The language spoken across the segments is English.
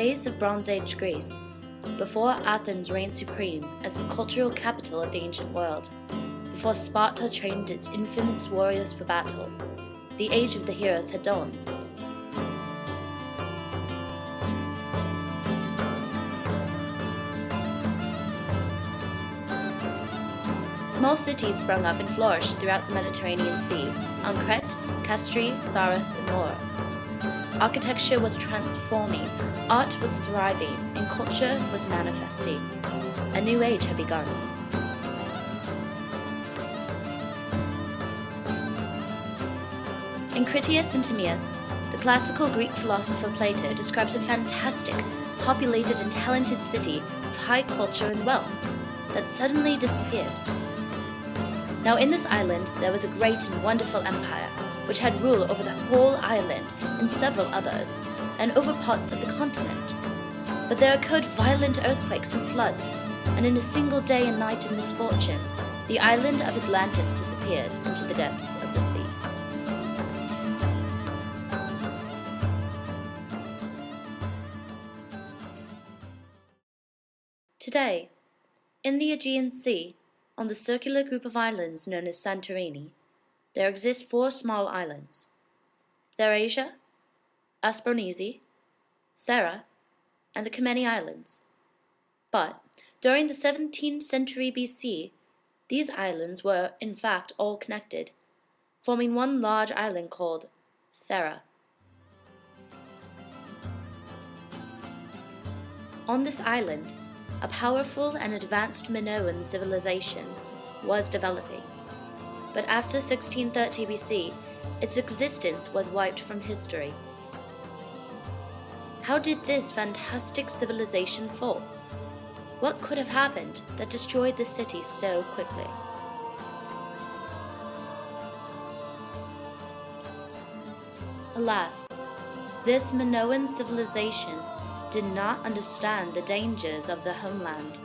days of Bronze Age Greece, before Athens reigned supreme as the cultural capital of the ancient world, before Sparta trained its infamous warriors for battle, the age of the heroes had dawned. Small cities sprung up and flourished throughout the Mediterranean Sea, on Crete, Castri, Saros, and more. Architecture was transforming, art was thriving, and culture was manifesting. A new age had begun. In Critias and Timaeus, the classical Greek philosopher Plato describes a fantastic, populated and talented city of high culture and wealth that suddenly disappeared. Now in this island there was a great and wonderful empire, which had rule over the whole island and several others, and over parts of the continent. But there occurred violent earthquakes and floods, and in a single day and night of misfortune, the island of Atlantis disappeared into the depths of the sea. Today, in the Aegean Sea, on the circular group of islands known as Santorini, there exist 4 small islands: Therasia, Aspronesi, Thera, and the Kameni Islands. But during the 17th century BC, these islands were in fact all connected, forming one large island called Thera. On this island, a powerful and advanced Minoan civilization was developing. But after 1630 BC, its existence was wiped from history. How did this fantastic civilization fall? What could have happened that destroyed the city so quickly? Alas, this Minoan civilization did not understand the dangers of the homeland.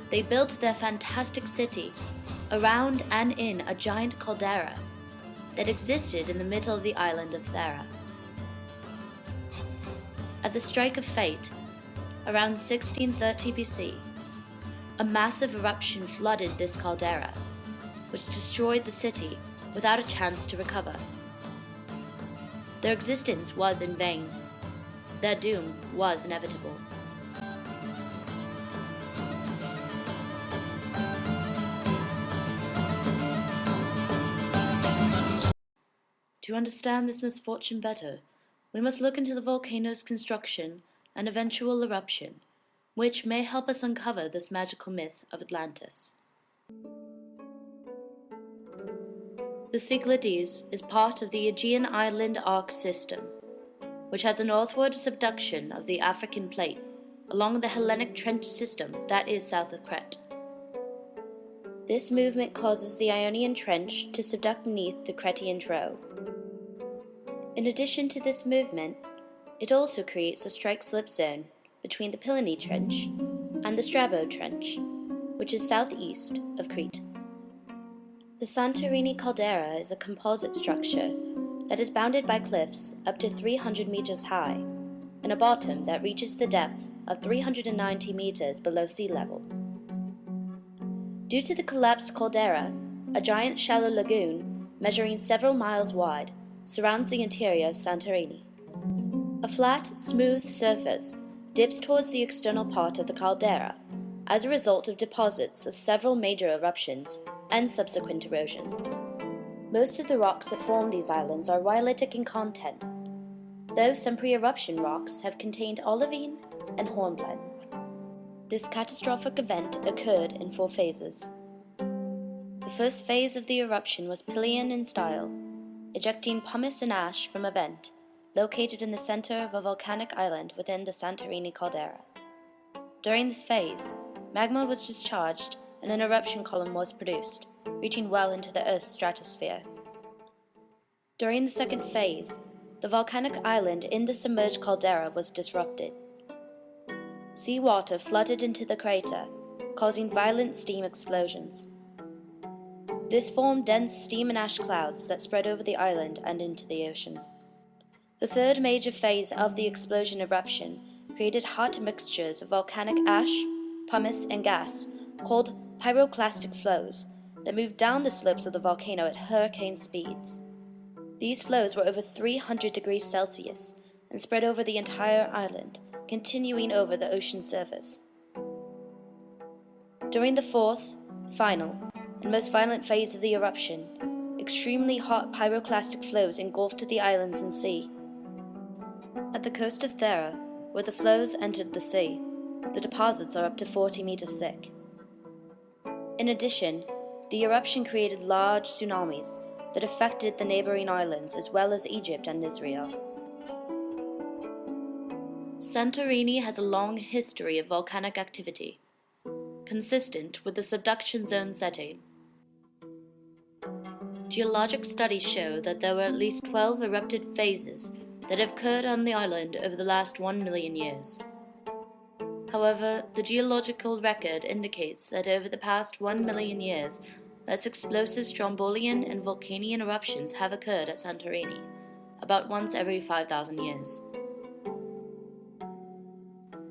They built their fantastic city around and in a giant caldera that existed in the middle of the island of Thera. At the strike of fate, around 1630 BC, a massive eruption flooded this caldera, which destroyed the city without a chance to recover. Their existence was in vain. Their doom was inevitable. To understand this misfortune better, we must look into the volcano's construction and eventual eruption, which may help us uncover this magical myth of Atlantis. The Cyclades is part of the Aegean Island Arc system, which has a northward subduction of the African plate along the Hellenic Trench system that is south of Crete. This movement causes the Ionian Trench to subduct beneath the Cretian trough. In addition to this movement, it also creates a strike-slip zone between the Pillene Trench and the Strabo Trench, which is southeast of Crete. The Santorini caldera is a composite structure that is bounded by cliffs up to 300 meters high and a bottom that reaches the depth of 390 meters below sea level. Due to the collapsed caldera, a giant shallow lagoon measuring several miles wide surrounds the interior of Santorini. A flat, smooth surface dips towards the external part of the caldera as a result of deposits of several major eruptions and subsequent erosion. Most of the rocks that form these islands are rhyolitic in content, though some pre-eruption rocks have contained olivine and hornblende. This catastrophic event occurred in 4 phases. The first phase of the eruption was Pelian in style, ejecting pumice and ash from a vent located in the center of a volcanic island within the Santorini caldera. During this phase, magma was discharged and an eruption column was produced, reaching well into the Earth's stratosphere. During the second phase, the volcanic island in the submerged caldera was disrupted. Seawater flooded into the crater, causing violent steam explosions. This formed dense steam and ash clouds that spread over the island and into the ocean. The third major phase of the explosion eruption created hot mixtures of volcanic ash, pumice, and gas called pyroclastic flows that moved down the slopes of the volcano at hurricane speeds. These flows were over 300 degrees Celsius and spread over the entire island, continuing over the ocean surface. During the fourth, final, and most violent phase of the eruption, extremely hot pyroclastic flows engulfed the islands and sea. At the coast of Thera, where the flows entered the sea, the deposits are up to 40 meters thick. In addition, the eruption created large tsunamis that affected the neighboring islands as well as Egypt and Israel. Santorini has a long history of volcanic activity, consistent with the subduction zone setting. Geologic studies show that there were at least 12 erupted phases that have occurred on the island over the last 1 million years. However, the geological record indicates that over the past 1 million years, less explosive Strombolian and Vulcanian eruptions have occurred at Santorini, about once every 5,000 years.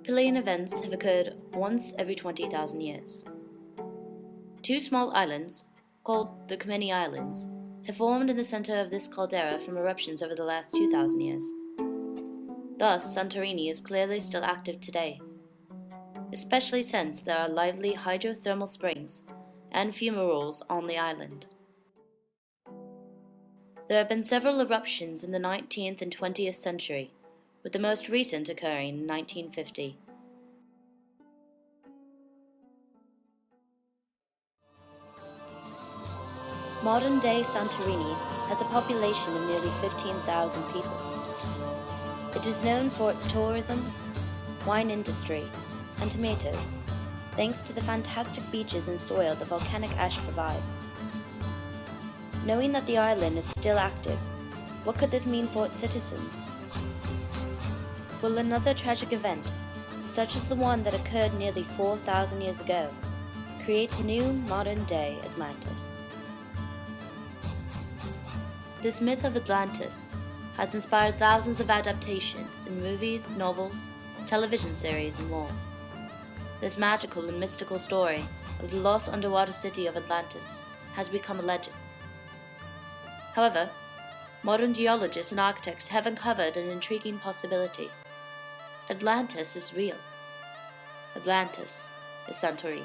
Pilean events have occurred once every 20,000 years. Two small islands, called the Comeni Islands, have formed in the center of this caldera from eruptions over the last 2,000 years. Thus, Santorini is clearly still active today, especially since there are lively hydrothermal springs and fumaroles on the island. There have been several eruptions in the 19th and 20th century, with the most recent occurring in 1950. Modern-day Santorini has a population of nearly 15,000 people. It is known for its tourism, wine industry, and tomatoes, thanks to the fantastic beaches and soil the volcanic ash provides. Knowing that the island is still active, what could this mean for its citizens? Will another tragic event, such as the one that occurred nearly 4,000 years ago, create a new modern-day Atlantis? This myth of Atlantis has inspired thousands of adaptations in movies, novels, television series, and more. This magical and mystical story of the lost underwater city of Atlantis has become a legend. However, modern geologists and architects have uncovered an intriguing possibility. Atlantis is real. Atlantis is Santorini.